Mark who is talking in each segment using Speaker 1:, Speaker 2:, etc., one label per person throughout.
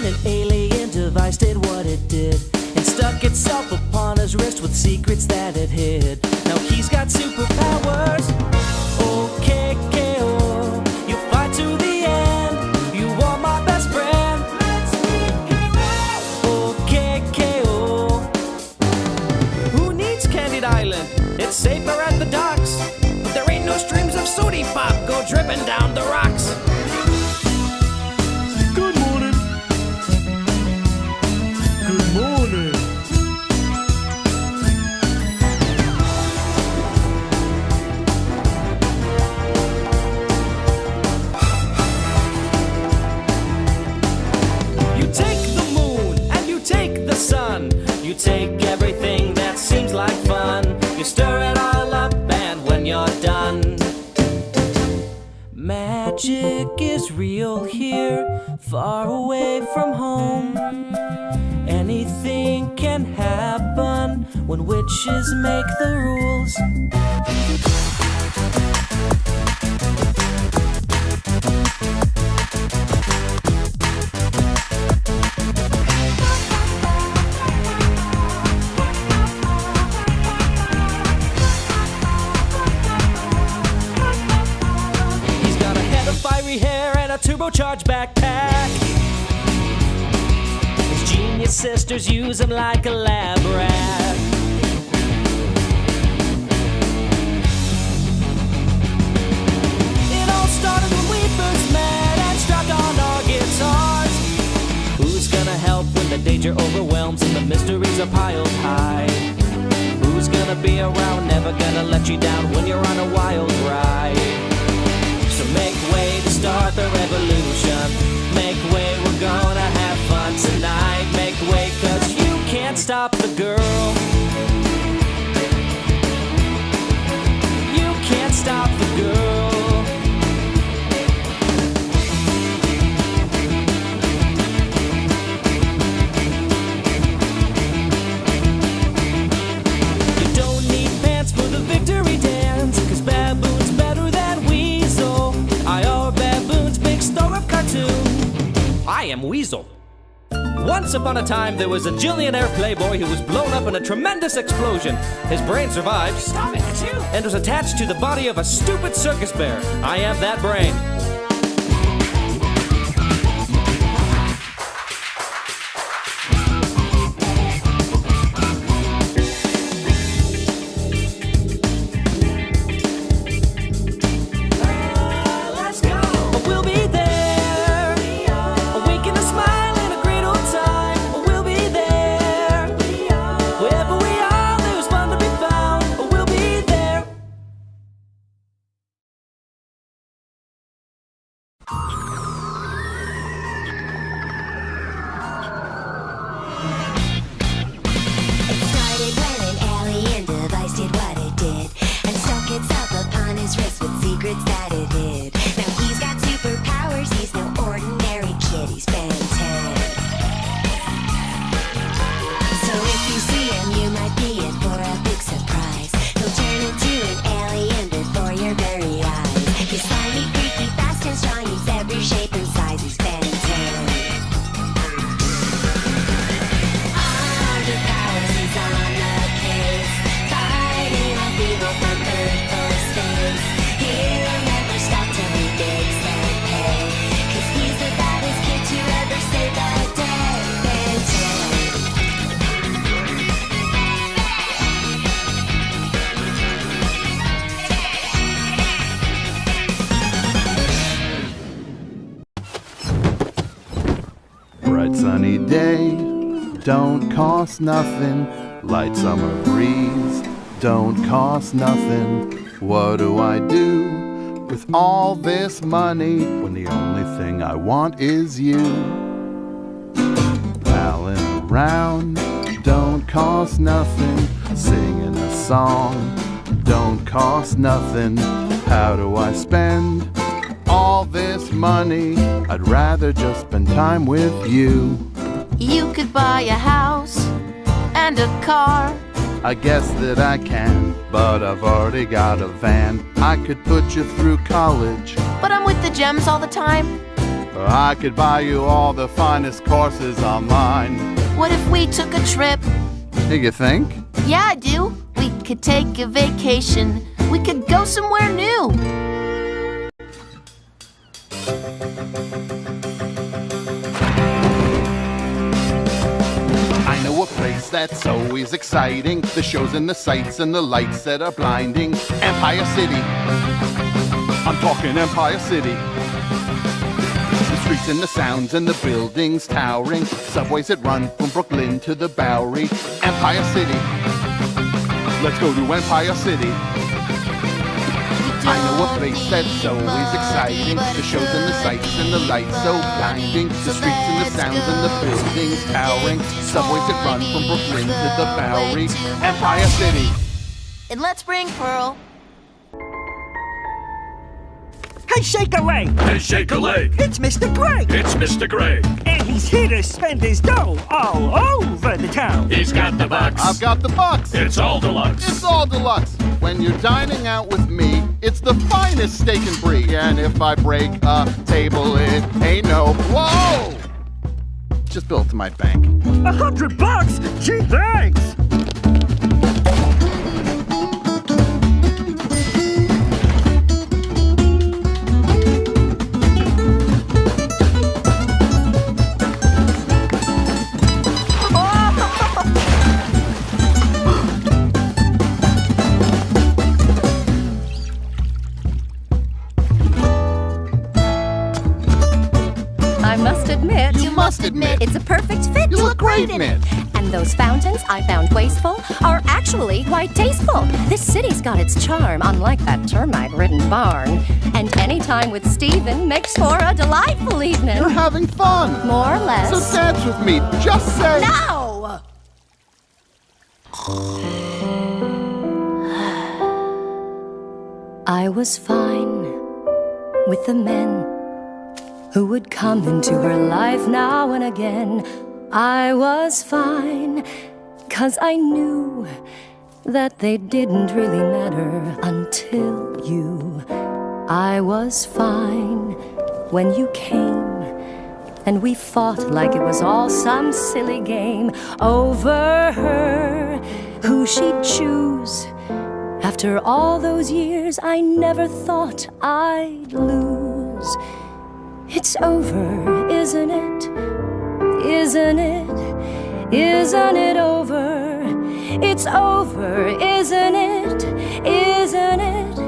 Speaker 1: when an alien device did what it did and stuck itself upon his wrist with secrets that it hid. Now he's got superpowers. Okay, KO, you fight to the end. You are my best friend. Okay, KO. Who needs Candid Island? It's safer at the docks. But there ain't no streams of sooty pop go dripping down the rocks. Good morning. Good morning. You take the moon and you take the sun. You take everything that seems like fun. You stir it all up and when you're done, magic is real here, far away from home. Anything can happen when witches make the rules. He's got a head of fiery hair and a turbocharged backpack. His genius sisters use him like a lab rat. It all started when we first met and strapped on our guitars. Who's gonna help when the danger overwhelms and the mysteries are piled high? Who's gonna be around, never gonna let you down when you're on a wild ride? So make way to start the revolution. Make way, we're gonna have fun tonight. Make way, cause you can't stop the girl. You can't stop the girl. You don't need pants for the victory dance, cause baboon's better than weasel. I are baboon's big star of cartoon. I am Weasel. Once upon a time, there was a billionaire playboy who was blown up in a tremendous explosion. His brain survived, stomach too, and was attached to the body of a stupid circus bear. I am that brain. Let's go. We'll be there. Awaken a smile in a great old time. We'll be there. Wherever we are, there's fun to be found. We'll be there.
Speaker 2: It started when an alien device did what it did and stuck itself upon his wrist with secrets that it hid. Now he's got superpowers, he's no ordinary kid, he's Ben 10. So if you see him, you might be in for a big surprise. He'll turn into an alien before your very eyes. He's slimy, freaky, fast and strong, he's every shape and size, he's Ben 10. Under powers, he's on the case, fighting off evil from Earth or space. He'll never stop till he makes them pay, 'cause he's the baddest kid to ever save the day. Ben 10.
Speaker 3: Bright sunny day, don't cost nothing. Light summer breeze, don't cost nothing. What do I do with all this money when the only thing I want is you? Palling around, don't cost nothing. Singing a song, don't cost nothing. How do I spend all this money? I'd rather just spend time with you.
Speaker 4: You could buy a house and a car.
Speaker 3: I guess that I can, but I've already got a van. I could put you through college.
Speaker 4: But I'm with the gems all the time.
Speaker 3: I could buy you all the finest courses online.
Speaker 4: What if we took a trip?
Speaker 3: Do you think?
Speaker 4: Yeah, I do. We could take a vacation. We could go somewhere new.
Speaker 3: I know a place that's always exciting. The shows and the sights and the lights that are blinding. Empire City. I'm talking Empire City. The streets and the sounds and the buildings towering. Subways that run from Brooklyn to the Bowery. Empire City. Let's go to Empire City. I know a place that's always exciting. The shows and the sights and the lights so blinding. The streets and the sounds and the buildings towering. Subways that run from Brooklyn to the Bowery. Empire City.
Speaker 4: And let's bring Pearl.
Speaker 5: Hey, shake a leg!
Speaker 6: Hey, shake a leg!
Speaker 5: It's Mr. Greg!
Speaker 6: It's Mr. Greg.
Speaker 5: And he's here to spend his dough all over the town.
Speaker 6: He's got the bucks.
Speaker 3: I've got the bucks.
Speaker 6: It's all deluxe.
Speaker 3: It's all deluxe. When you're dining out with me, it's the finest steak and brie. And if I break a table, it ain't no whoa. Just bill it to my bank.
Speaker 5: $100? Gee, thanks!
Speaker 3: You must admit,
Speaker 7: It's a perfect fit.
Speaker 3: you look great in it.
Speaker 7: And those fountains I found wasteful are actually quite tasteful. This city's got its charm, unlike that termite-ridden barn. And any time with Steven makes for a delightful evening.
Speaker 3: You're having fun.
Speaker 7: More or less.
Speaker 3: So dance with me. Just say.
Speaker 7: No! I was fine with the men who would come into her life now and again. I was fine, 'cause I knew that they didn't really matter until you. I was fine when you came, and we fought like it was all some silly game over her, who she'd choose. After all those years, I never thought I'd lose. It's over, isn't it? Isn't it? Isn't it over? It's over, isn't it? Isn't it?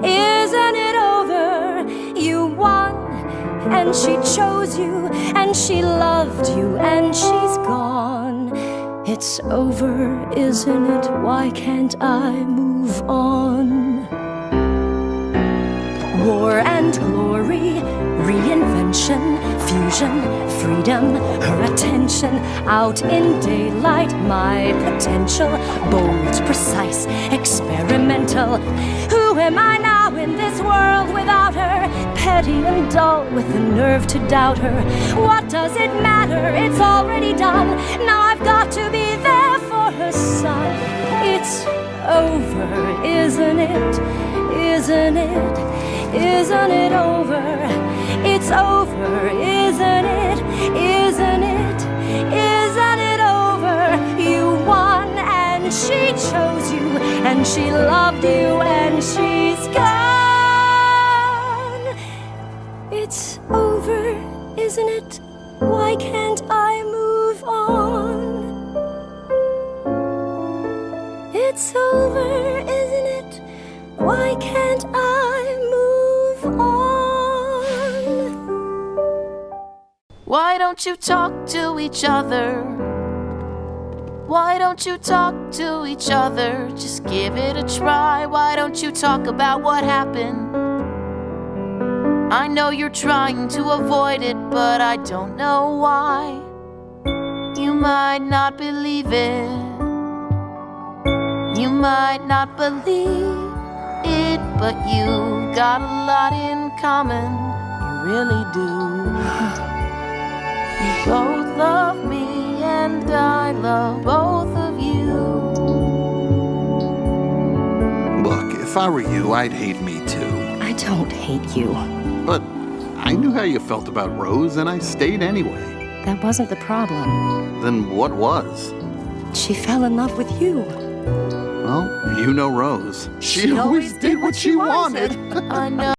Speaker 7: Isn't it over? You won, and she chose you, and she loved you, and she's gone. It's over, isn't it? Why can't I move on? War and glory, reinvention, fusion, freedom, her attention, out in daylight, my potential, bold, precise, experimental. Who am I now in this world without her? Petty and dull, with the nerve to doubt her. What does it matter? It's already done. Now I've got to be there for her son. It's over, isn't it? Isn't it? Isn't it over? It's over, isn't it? Isn't it? Isn't it over? You won, and she chose you, and she loved you, and she's gone. It's over, isn't it? Why can't I move on? It's over, isn't it? Why can't I move on?
Speaker 4: Why don't you talk to each other? Why don't you talk to each other? Just give it a try. Why don't you talk about what happened? I know you're trying to avoid it, but I don't know why. You might not believe it. You might not believe it, but you got a lot in common. You really do. You both love me, and I love both of you.
Speaker 3: Look, if I were you, I'd hate me too.
Speaker 7: I don't hate you.
Speaker 3: But I I knew how you felt about Rose, and I stayed anyway.
Speaker 7: That wasn't the problem.
Speaker 3: Then what was?
Speaker 7: She fell in love with you.
Speaker 3: Well, you know Rose. She always did what she wanted.
Speaker 4: I know.